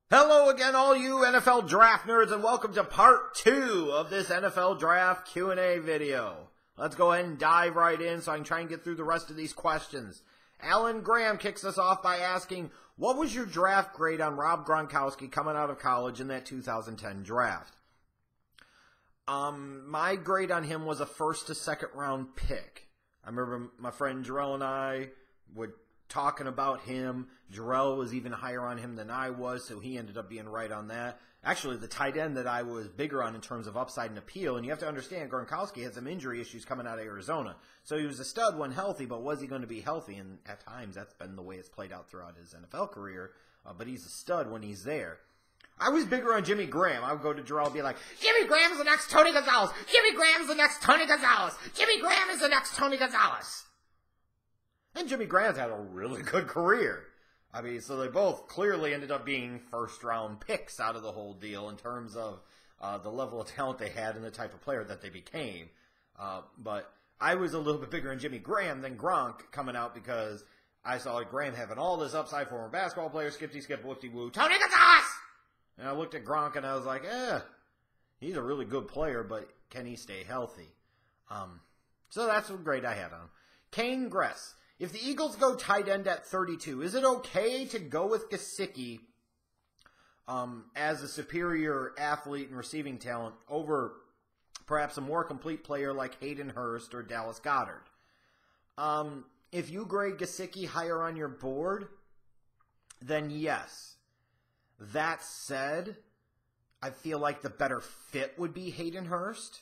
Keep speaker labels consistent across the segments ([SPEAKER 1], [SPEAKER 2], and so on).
[SPEAKER 1] Hello again, all you NFL draft nerds, and welcome to part 2 of this NFL draft Q&A video. Let's go ahead and dive right in so I can try and get through the rest of these questions. Alan Graham kicks us off by asking, what was your draft grade on Rob Gronkowski coming out of college in that 2010 draft? My grade on him was a first to second round pick. I remember my friend Jarrell and I would talking about him. Jarrell was even higher on him than I was, so he ended up being right on that. Actually, the tight end that I was bigger on in terms of upside and appeal, and you have to understand, Gronkowski had some injury issues coming out of Arizona. So he was a stud when healthy, but was he going to be healthy? And at times, that's been the way it's played out throughout his NFL career, but he's a stud when he's there. I was bigger on Jimmy Graham. I would go to Jarrell and be like, Jimmy Graham's the next Tony Gonzalez! Jimmy Graham's the next Tony Gonzalez! Jimmy Graham is the next Tony Gonzalez! And Jimmy Graham's had a really good career. I mean, so they both clearly ended up being first-round picks out of the whole deal in terms of the level of talent they had and the type of player that they became. But I was a little bit bigger on Jimmy Graham than Gronk coming out because I saw Graham having all this upside, former basketball player, skip, whoop-de-woo, Tony Gonzalez! And I looked at Gronk and I was like, he's a really good player, but can he stay healthy? So that's the grade I had on him. Kane Gress. If the Eagles go tight end at 32, is it okay to go with Gesicki as a superior athlete and receiving talent over perhaps a more complete player like Hayden Hurst or Dallas Goedert? If you grade Gesicki higher on your board, then yes. That said, I feel like the better fit would be Hayden Hurst.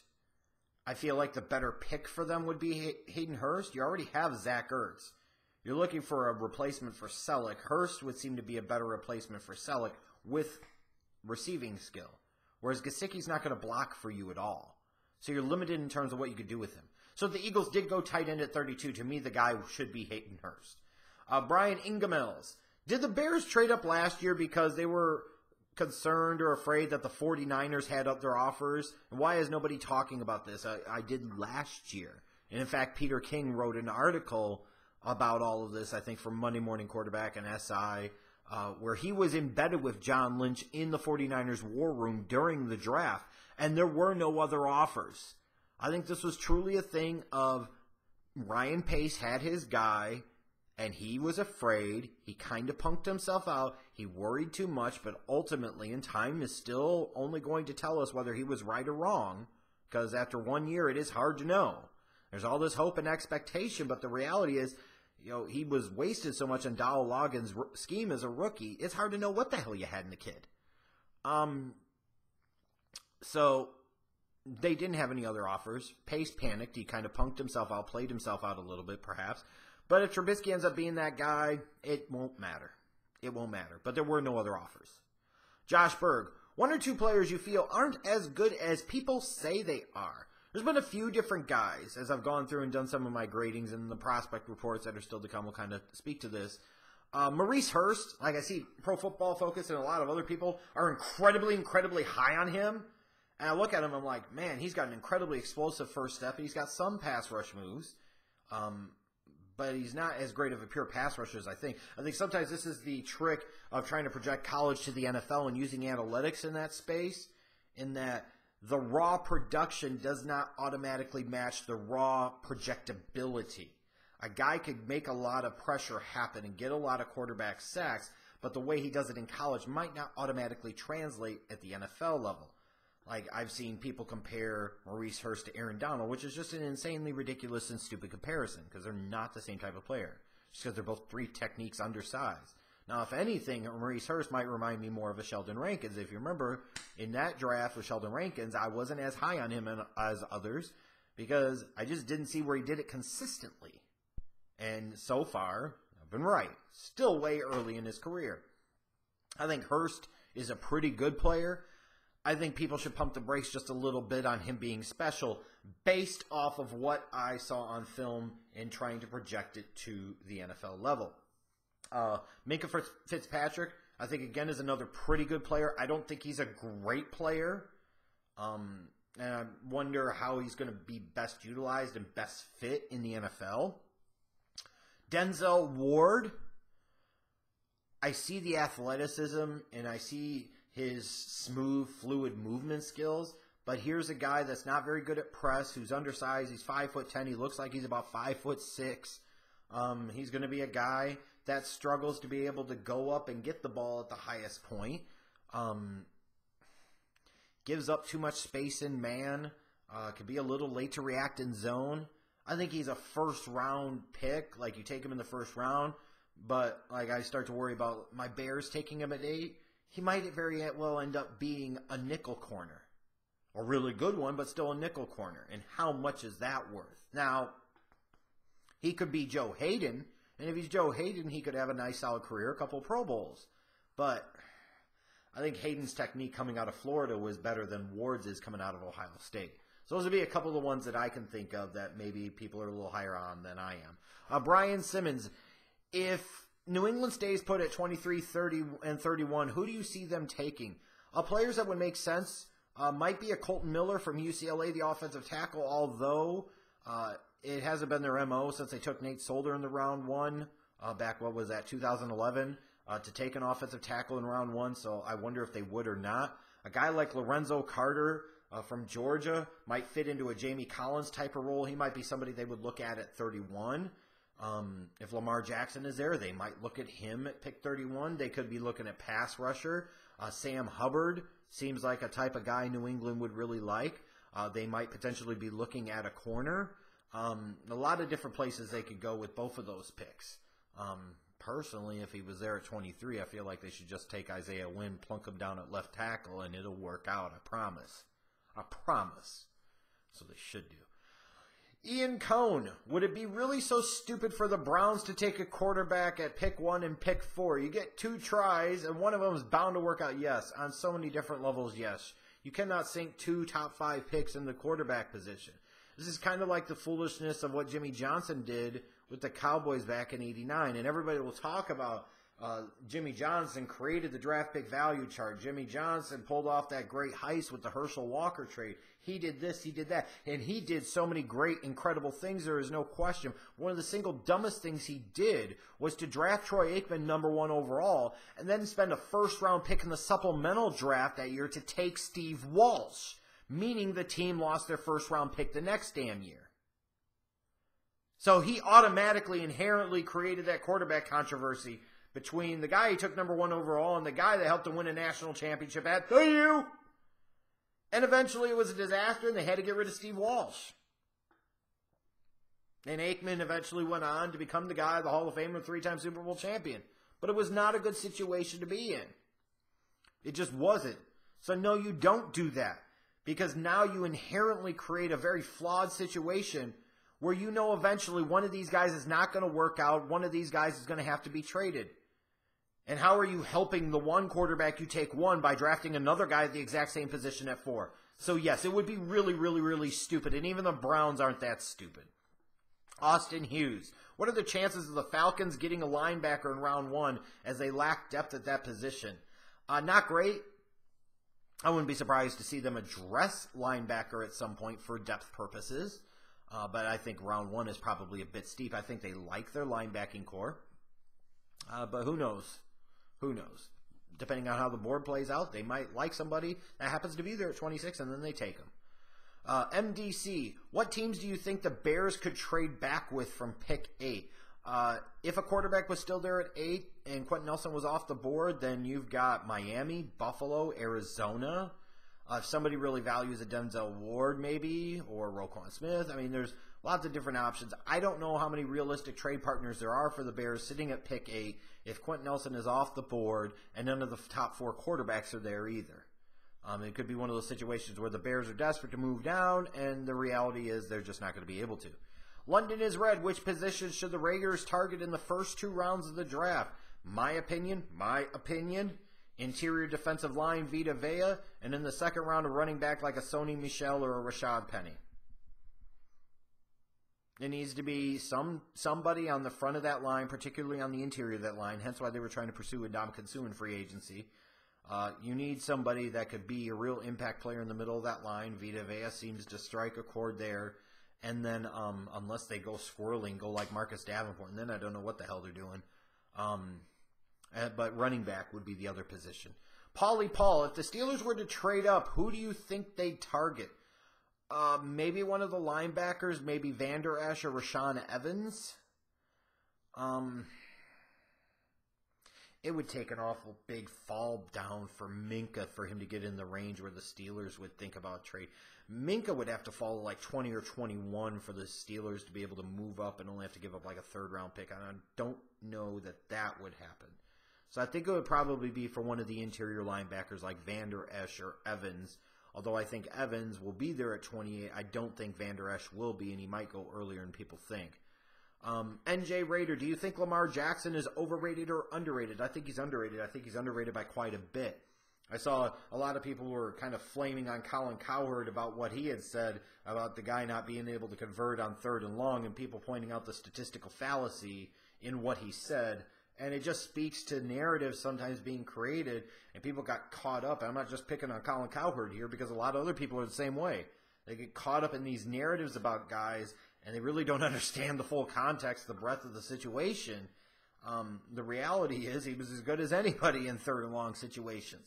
[SPEAKER 1] I feel like the better pick for them would be Hayden Hurst. You already have Zach Ertz. You're looking for a replacement for Selleck. Hurst would seem to be a better replacement for Selleck with receiving skill. Whereas Gesicki's not going to block for you at all. So you're limited in terms of what you could do with him. So if the Eagles did go tight end at 32, to me the guy should be Hayden Hurst. Brian Ingemels. Did the Bears trade up last year because they were concerned or afraid that the 49ers had up their offers? And why is nobody talking about this? I did last year. And in fact, Peter King wrote an article about all of this, I think, from Monday Morning Quarterback and SI, where he was embedded with John Lynch in the 49ers war room during the draft, and there were no other offers. I think this was truly a thing of Ryan Pace had his guy, and he was afraid. He kind of punked himself out. He worried too much, but ultimately, and time is still only going to tell us whether he was right or wrong, because after 1 year, it is hard to know. There's all this hope and expectation, but the reality is, he was wasted so much on Dowell Loggins' scheme as a rookie, it's hard to know what the hell you had in the kid. So they didn't have any other offers. Pace panicked. He kind of punked himself out, played himself out a little bit, perhaps. But if Trubisky ends up being that guy, it won't matter. It won't matter. But there were no other offers. Josh Berg. 1 or 2 players you feel aren't as good as people say they are. There's been a few different guys as I've gone through and done some of my gradings, and the prospect reports that are still to come will kind of speak to this. Maurice Hurst, like I see Pro Football Focus and a lot of other people are incredibly high on him. And I look at him, I'm like, man, he's got an incredibly explosive first step, and he's got some pass rush moves. But he's not as great of a pure pass rusher as I think. I think sometimes this is the trick of trying to project college to the NFL and using analytics in that space, in that the raw production does not automatically match the raw projectability. A guy could make a lot of pressure happen and get a lot of quarterback sacks, but the way he does it in college might not automatically translate at the NFL level. Like, I've seen people compare Maurice Hurst to Aaron Donald, which is just an insanely ridiculous and stupid comparison because they're not the same type of player. Just because they're both 3 techniques undersized. Now, if anything, Maurice Hurst might remind me more of a Sheldon Rankins. If you remember, in that draft with Sheldon Rankins, I wasn't as high on him as others because I just didn't see where he did it consistently. And so far, I've been right. Still way early in his career. I think Hurst is a pretty good player. I think people should pump the brakes just a little bit on him being special based off of what I saw on film and trying to project it to the NFL level. Minkah Fitzpatrick, I think, again, is another pretty good player. I don't think he's a great player. And I wonder how he's going to be best utilized and best fit in the NFL. Denzel Ward, I see the athleticism and I see his smooth, fluid movement skills. But here's a guy that's not very good at press, who's undersized. He's 5'10". He looks like he's about 5'6". He's going to be a guy that struggles to be able to go up and get the ball at the highest point. Gives up too much space in man. Could be a little late to react in zone. I think he's a first-round pick. Like, you take him in the first round. But, like, I start to worry about my Bears taking him at 8. He might very well end up being a nickel corner. A really good one, but still a nickel corner. And how much is that worth? Now, he could be Joe Hayden. And if he's Joe Hayden, he could have a nice, solid career, a couple Pro Bowls. But I think Hayden's technique coming out of Florida was better than Ward's is coming out of Ohio State. So those would be a couple of the ones that I can think of that maybe people are a little higher on than I am. Brian Simmons, if New England stays put at 23, 30, and 31, who do you see them taking? Players that would make sense might be a Colton Miller from UCLA, the offensive tackle, although it hasn't been their MO since they took Nate Solder in the round 1 back, 2011, to take an offensive tackle in round 1, so I wonder if they would or not. A guy like Lorenzo Carter from Georgia might fit into a Jamie Collins type of role. He might be somebody they would look at 31. If Lamar Jackson is there, they might look at him at pick 31. They could be looking at pass rusher. Sam Hubbard seems like a type of guy New England would really like. They might potentially be looking at a corner. A lot of different places they could go with both of those picks. Personally, if he was there at 23, I feel like they should just take Isaiah Wynn, plunk him down at left tackle, and it'll work out. I promise. I promise. So they should do. Ian Cohn, would it be really so stupid for the Browns to take a quarterback at pick 1 and pick 4? You get 2 tries, and one of them is bound to work out. Yes, on so many different levels, yes. You cannot sink 2 top 5 picks in the quarterback position. This is kind of like the foolishness of what Jimmy Johnson did with the Cowboys back in '89. And everybody will talk about Jimmy Johnson created the draft pick value chart. Jimmy Johnson pulled off that great heist with the Herschel Walker trade. He did this, he did that. And he did so many great, incredible things, there is no question. One of the single dumbest things he did was to draft Troy Aikman #1 overall and then spend a first-round pick in the supplemental draft that year to take Steve Walsh, meaning the team lost their first-round pick the next damn year. So he automatically, inherently created that quarterback controversy between the guy he took #1 overall and the guy that helped him win a national championship at the U. And eventually it was a disaster, and they had to get rid of Steve Walsh. And Aikman eventually went on to become the guy, the Hall of Famer, 3-time Super Bowl champion. But it was not a good situation to be in. It just wasn't. So no, you don't do that. Because now you inherently create a very flawed situation where you know eventually one of these guys is not going to work out, one of these guys is going to have to be traded. And how are you helping the one quarterback you take 1 by drafting another guy at the exact same position at 4? So yes, it would be really, really, really stupid, and even the Browns aren't that stupid. Austin Hughes. What are the chances of the Falcons getting a linebacker in round 1 as they lack depth at that position? Not great. I wouldn't be surprised to see them address linebacker at some point for depth purposes. But I think round 1 is probably a bit steep. I think they like their linebacking core. But who knows? Who knows? Depending on how the board plays out, they might like somebody that happens to be there at 26, and then they take them. MDC, what teams do you think the Bears could trade back with from pick 8? If a quarterback was still there at 8 and Quentin Nelson was off the board, then you've got Miami, Buffalo, Arizona. If somebody really values a Denzel Ward maybe, or Roquan Smith, I mean, there's lots of different options. I don't know how many realistic trade partners there are for the Bears sitting at pick 8 if Quentin Nelson is off the board and none of the top 4 quarterbacks are there either. It could be one of those situations where the Bears are desperate to move down, and the reality is they're just not going to be able to. London is red. Which positions should the Raiders target in the first 2 rounds of the draft? My opinion, interior defensive line, Vita Vea, and in the second round, a running back like a Sony Michel or a Rashad Penny. It needs to be somebody on the front of that line, particularly on the interior of that line, hence why they were trying to pursue Ndamukong Suh in free agency. You need somebody that could be a real impact player in the middle of that line. Vita Vea seems to strike a chord there. And then unless they go squirreling, go like Marcus Davenport, and then I don't know what the hell they're doing. but running back would be the other position. Paulie Paul, if the Steelers were to trade up, who do you think they'd target? Maybe one of the linebackers, maybe Vander Esch or Rashaan Evans. It would take an awful big fall down for Minkah for him to get in the range where the Steelers would think about trade. Minkah would have to fall like 20 or 21 for the Steelers to be able to move up and only have to give up like a third-round pick. I don't know that would happen. So I think it would probably be for one of the interior linebackers like Vander Esch or Evans. Although I think Evans will be there at 28, I don't think Vander Esch will be, and he might go earlier than people think. NJ Raider, do you think Lamar Jackson is overrated or underrated? I think he's underrated. I think he's underrated by quite a bit. I saw a lot of people were kind of flaming on Colin Cowherd about what he had said about the guy not being able to convert on 3rd and long, and people pointing out the statistical fallacy in what he said. And it just speaks to narratives sometimes being created, and people got caught up. I'm not just picking on Colin Cowherd here because a lot of other people are the same way. They get caught up in these narratives about guys, and they really don't understand the full context, the breadth of the situation. The reality is he was as good as anybody in 3rd and long situations.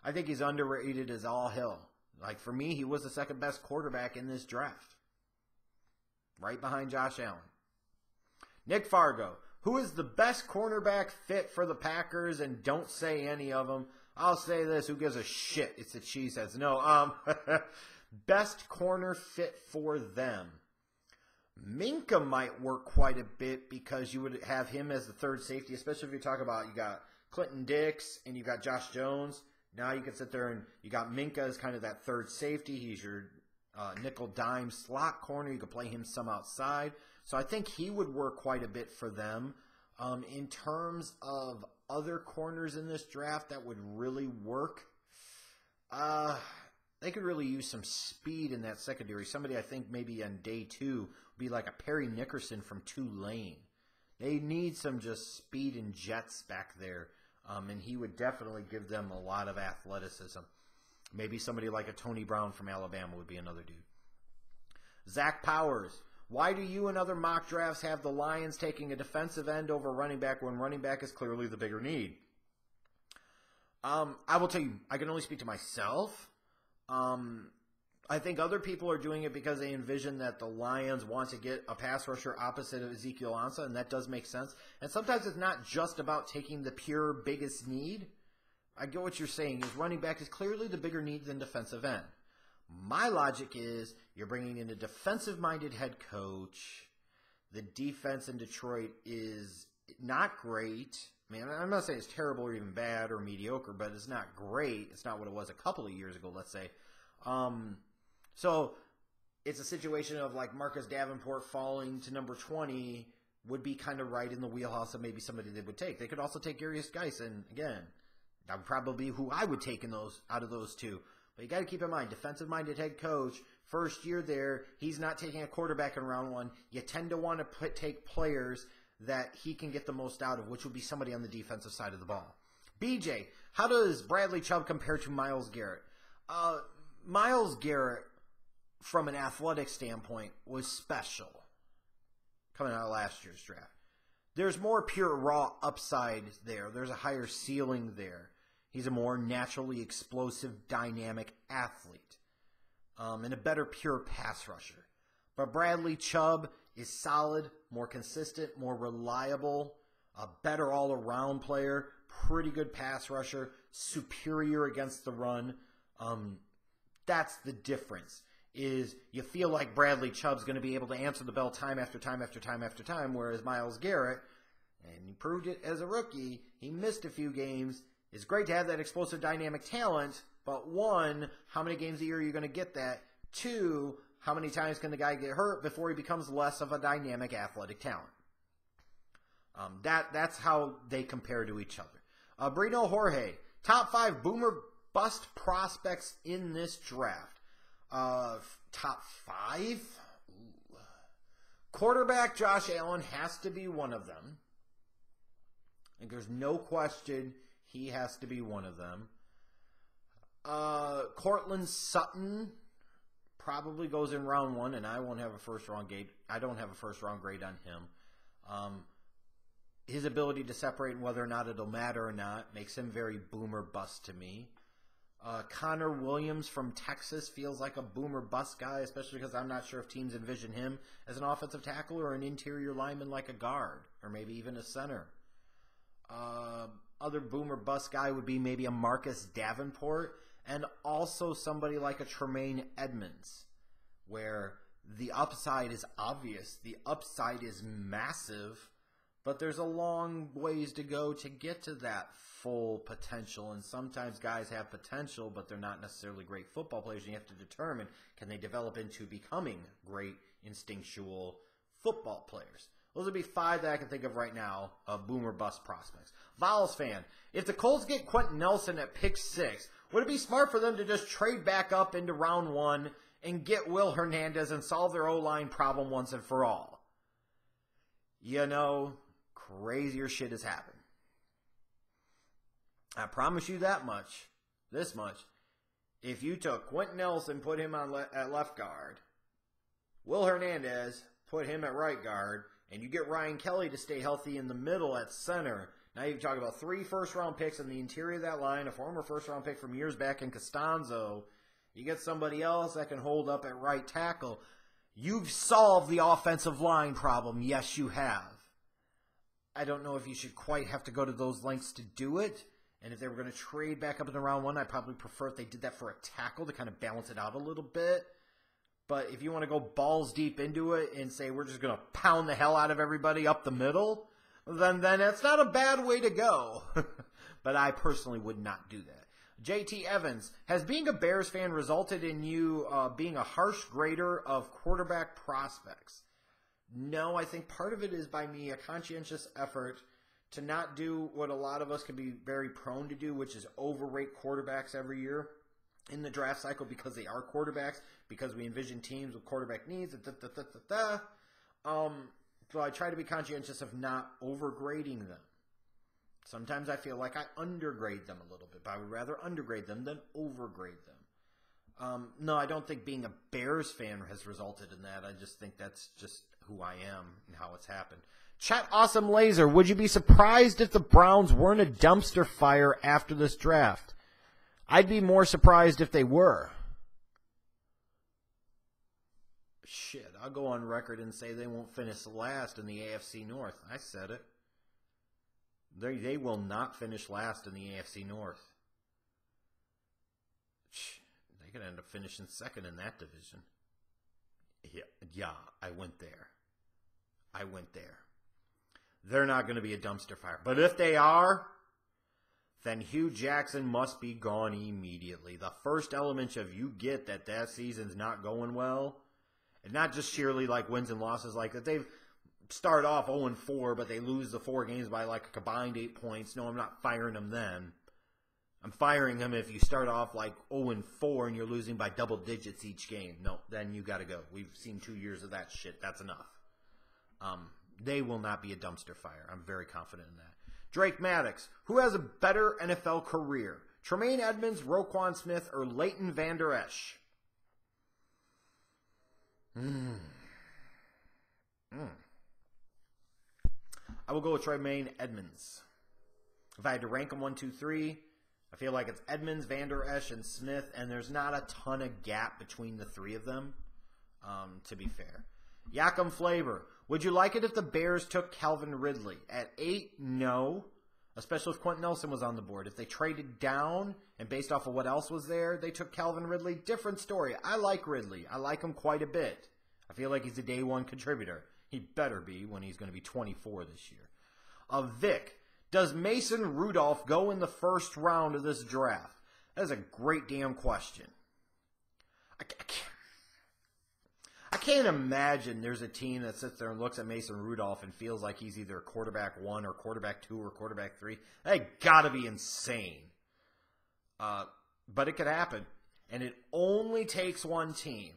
[SPEAKER 1] I think he's underrated as all hell. Like, for me, he was the second best quarterback in this draft. Right behind Josh Allen. Nick Fargo. Who is the best cornerback fit for the Packers? And don't say any of them. I'll say this. Who gives a shit? It's the Cheeseheads. No, best corner fit for them. Minkah might work quite a bit because you would have him as the third safety, especially if you talk about you got Clinton Dix and you got Josh Jones. Now you can sit there and you got Minkah as kind of that third safety. He's your nickel dime slot corner. You could play him some outside. So I think he would work quite a bit for them. In terms of other corners in this draft that would really work, they could really use some speed in that secondary. Somebody I think maybe on day 2 would be like a Perry Nickerson from Tulane. They need some just speed and jets back there, and he would definitely give them a lot of athleticism. Maybe somebody like a Tony Brown from Alabama would be another dude. Zach Powers. Why do you and other mock drafts have the Lions taking a defensive end over running back when running back is clearly the bigger need? I will tell you, I can only speak to myself. I think other people are doing it because they envision that the Lions want to get a pass rusher opposite of Ezekiel Ansah, and that does make sense. And sometimes it's not just about taking the pure biggest need. I get what you're saying. Is running back is clearly the bigger need than defensive end. My logic is you're bringing in a defensive-minded head coach. The defense in Detroit is not great. I mean, I'm not saying it's terrible or even bad or mediocre, but it's not great. It's not what it was a couple of years ago, let's say. So it's a situation of like Marcus Davenport falling to number 20 would be kind of right in the wheelhouse of maybe somebody they would take. They could also take Darius Geis, and again, that would probably be who I would take in those out of those two. But you got to keep in mind, defensive-minded head coach, first year there, he's not taking a quarterback in round 1. You tend to want to take players that he can get the most out of, which would be somebody on the defensive side of the ball. BJ, how does Bradley Chubb compare to Myles Garrett? Myles Garrett, from an athletic standpoint, was special coming out of last year's draft. There's more pure raw upside there. There's a higher ceiling there. He's a more naturally explosive, dynamic athlete, and a better pure pass rusher. But Bradley Chubb is solid, more consistent, more reliable, a better all-around player, pretty good pass rusher, superior against the run. That's the difference, is you feel like Bradley Chubb's going to be able to answer the bell time after time after time after time, whereas Myles Garrett, and he proved it as a rookie, he missed a few games. It's great to have that explosive dynamic talent, but 1, how many games a year are you going to get that? 2, how many times can the guy get hurt before he becomes less of a dynamic athletic talent? That's how they compare to each other. Brino Jorge, top 5 boomer bust prospects in this draft. Top 5? Ooh. Quarterback Josh Allen has to be one of them. I think there's no question he has to be one of them. Cortland Sutton probably goes in round 1, and I won't have a first round grade. I don't have a first round grade on him. his ability to separate and whether or not it'll matter or not makes him very boomer bust to me. Connor Williams from Texas feels like a boomer bust guy, especially because I'm not sure if teams envision him as an offensive tackle or an interior lineman like a guard, or maybe even a center. Other boomer bust guy would be maybe a Marcus Davenport, and also somebody like a Tremaine Edmunds, where the upside is obvious, the upside is massive, but there's a long ways to go to get to that full potential. And sometimes guys have potential, but they're not necessarily great football players. And you have to determine, can they develop into becoming great instinctual football players? Those would be 5 that I can think of right now of boomer bust prospects. Vols fan, if the Colts get Quentin Nelson at pick 6, would it be smart for them to just trade back up into round 1 and get Will Hernandez and solve their O-line problem once and for all? You know, crazier shit has happened. I promise you that much, this much. If you took Quentin Nelson, put him on at left guard, Will Hernandez, put him at right guard, and you get Ryan Kelly to stay healthy in the middle at center, now you talk about 3 first-round picks in the interior of that line, a former first-round pick from years back in Costanzo. You get somebody else that can hold up at right tackle. You've solved the offensive line problem. Yes, you have. I don't know if you should quite have to go to those lengths to do it. And if they were going to trade back up in the round 1, I'd probably prefer if they did that for a tackle to kind of balance it out a little bit. But if you want to go balls deep into it and say we're just going to pound the hell out of everybody up the middle, then it's not a bad way to go. But I personally would not do that. JT Evans, has being a Bears fan resulted in you being a harsh grader of quarterback prospects? No, I think part of it is by me a conscientious effort to not do what a lot of us can be very prone to do, which is overrate quarterbacks every year in the draft cycle because they are quarterbacks, because we envision teams with quarterback needs. So I try to be conscientious of not overgrading them. Sometimes I feel like I undergrade them a little bit, but I would rather undergrade them than overgrade them. No, I don't think being a Bears fan has resulted in that. I just think that's just who I am and how it's happened. Chat Awesome Laser, would you be surprised if the Browns weren't a dumpster fire after this draft? I'd be more surprised if they were. Shit, I'll go on record and say they won't finish last in the AFC North. I said it. They will not finish last in the AFC North. They could end up finishing second in that division. Yeah, I went there. They're not going to be a dumpster fire. But if they are, then Hugh Jackson must be gone immediately. The first element of you get that season's not going well, and not just sheerly like wins and losses like that. They've start off 0-4, but they lose the 4 games by like a combined 8 points. No, I'm not firing them then. I'm firing them if you start off like 0-4 and you're losing by double digits each game. No, then you got to go. We've seen 2 years of that shit. That's enough. They will not be a dumpster fire. I'm very confident in that. Drake Maddox, who has a better NFL career? Tremaine Edmunds, Roquan Smith, or Leighton Vander Esch? I will go with Tremaine Edmunds. If I had to rank them 1, 2, 3, I feel like it's Edmunds, Vander Esch, and Smith, and there's not a ton of gap between the 3 of them, to be fair. Yakum Flavor, would you like it if the Bears took Calvin Ridley? At 8, no, especially if Quentin Nelson was on the board. If they traded down, and based off of what else was there, they took Calvin Ridley, different story. I like Ridley. I like him quite a bit. I feel like he's a day 1 contributor. He better be when he's going to be 24 this year. Vic, does Mason Rudolph go in the first round of this draft? That is a great damn question. I can't imagine there's a team that sits there and looks at Mason Rudolph and feels like he's either quarterback 1 or quarterback 2 or quarterback 3. That got to be insane. But it could happen. And it only takes one team.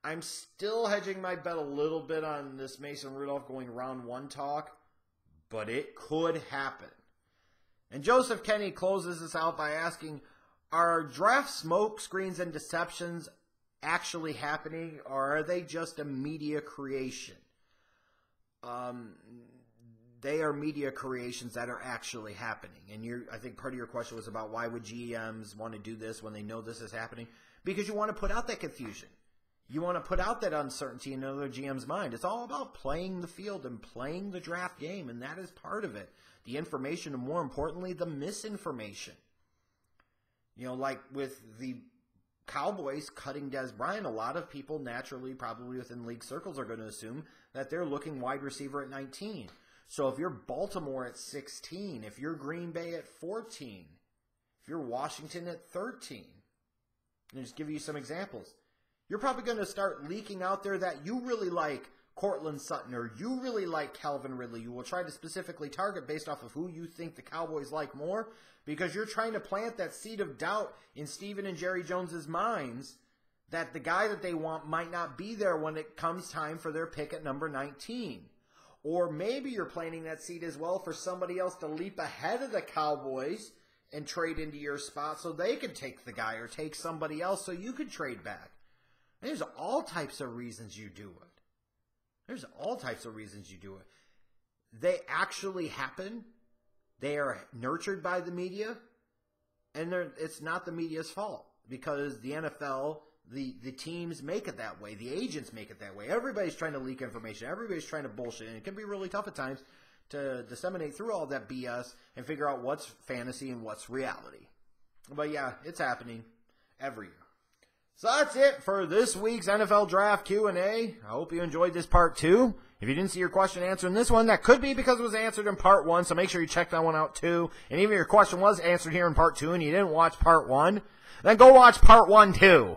[SPEAKER 1] I'm still hedging my bet a little bit on this Mason Rudolph going round 1 talk, but it could happen. And Joseph Kenny closes this out by asking, are draft smoke screens and deceptions actually happening, or are they just a media creation? they are media creations that are actually happening. And I think part of your question was about why would GMs want to do this when they know this is happening? Because you want to put out that confusion. You want to put out that uncertainty in another GM's mind. It's all about playing the field and playing the draft game, and that is part of it. The information, and more importantly, the misinformation. You know, like with the Cowboys cutting Dez Bryant, a lot of people naturally, probably within league circles, are going to assume that they're looking wide receiver at 19. So if you're Baltimore at 16, if you're Green Bay at 14, if you're Washington at 13, and just give you some examples, you're probably going to start leaking out there that you really like Cortland Sutton or you really like Calvin Ridley. You will try to specifically target based off of who you think the Cowboys like more, because you're trying to plant that seed of doubt in Steven and Jerry Jones's minds that the guy that they want might not be there when it comes time for their pick at number 19. Or maybe you're planting that seed as well for somebody else to leap ahead of the Cowboys and trade into your spot so they could take the guy or take somebody else so you could trade back. And there's all types of reasons you do it. There's all types of reasons you do it. They actually happen. They are nurtured by the media. And it's not the media's fault because the NFL, the teams make it that way. The agents make it that way. Everybody's trying to leak information. Everybody's trying to bullshit. And it can be really tough at times to disseminate through all that BS and figure out what's fantasy and what's reality. But yeah, it's happening every year. So that's it for this week's NFL Draft Q&A. I hope you enjoyed this part 2. If you didn't see your question answered in this one, that could be because it was answered in part 1, so make sure you check that one out too. And even if your question was answered here in part 2 and you didn't watch part 1, then go watch part 1 too.